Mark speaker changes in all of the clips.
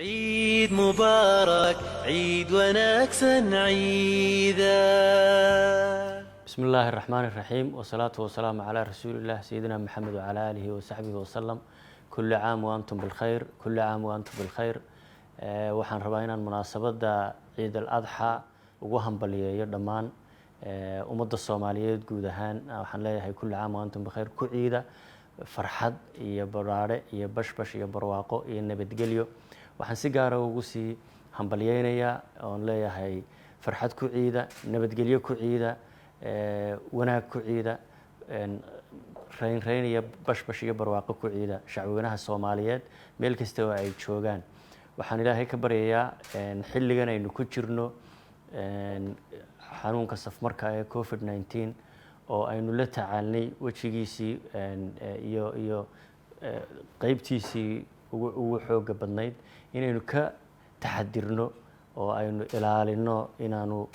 Speaker 1: عيد مبارك عيد ونكسن عيدا.
Speaker 2: بسم الله الرحمن الرحيم والصلاة والسلام على رسول الله سيدنا محمد وعلى آله وصحبه وسلم. كل عام وأنتم بالخير، كل عام وأنتم بالخير. waxaan rabaa inaan munaasabada ciid al-adha ugu hambaliyeeyo dhammaan ummadda Soomaaliyeed guud ahaan. waxaan leeyahay kulli caam wa antum bikhair, ku ciida farxad iyo baraare iyo bashbash iyo barwaaqo iyo nabadgelyo. waxaan si gaar ah ugu sii hambaliyeynayaa oon leeyahay farxad ku ciida, nabadgelyo ku ciida, wanaag ku ciida, rayn iyo bashbash iyo barwaaqo ku ciida shacweynaha Soomaaliyeed meel kasta oo ay joogaan. waxaan ilaahay ka baryayaa xilligan aynu ku jirno xanuunka safmarka ee COVID-19 oo aynu la tacaalnay wajigiisii iyo qaybtiisii ugu xooga badnayd, inaynu ka taxadirno oo aynu ilaalino inaanu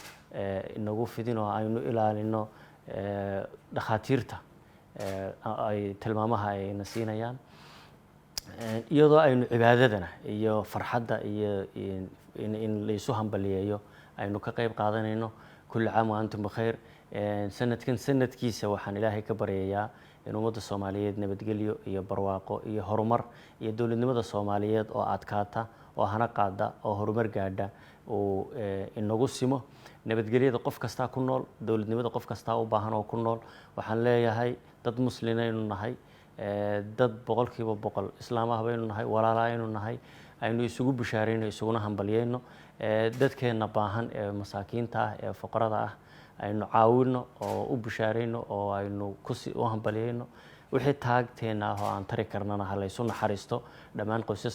Speaker 2: inagu fidin oo aynu ilaalino dhakhaatiirta ay tilmaamaha ayna siinayaan, iyadoo aynu cibaadadana iyo farxadda iyo in la isu hambaliyeeyo aynu ka qayb qaadanayno. kulli caam wa antum bikhair. sanadkan sanadkiisa waxaan ilaahay ka baryayaa in ummadda Soomaaliyeed nabadgelyo iyo barwaaqo iyo horumar iyo dowladnimada Soomaaliyeed oo adkaata oo hana qaada oo horumar gaadha oo inagu simo. nabadgelyada qof kasta ku nool, dowladnimada qof kasta u baahan oo ku nool. waxaan leeyahay dad muslimiin nahay, dad boqolkiiba boqol islaam ah baynu nahay, walaalaynu nahay, aynu isugu bishaareyno, isuguna hambaliyeyno. dadkeena baahan ee masaakiinta ah ee fuqarada ah aynu caawino oo u bishaareyno oo aynu u hambaliyeyno. wixii taagteena ah oo aan tari karnana ha la isu naxariisto. dhammaan qoysaska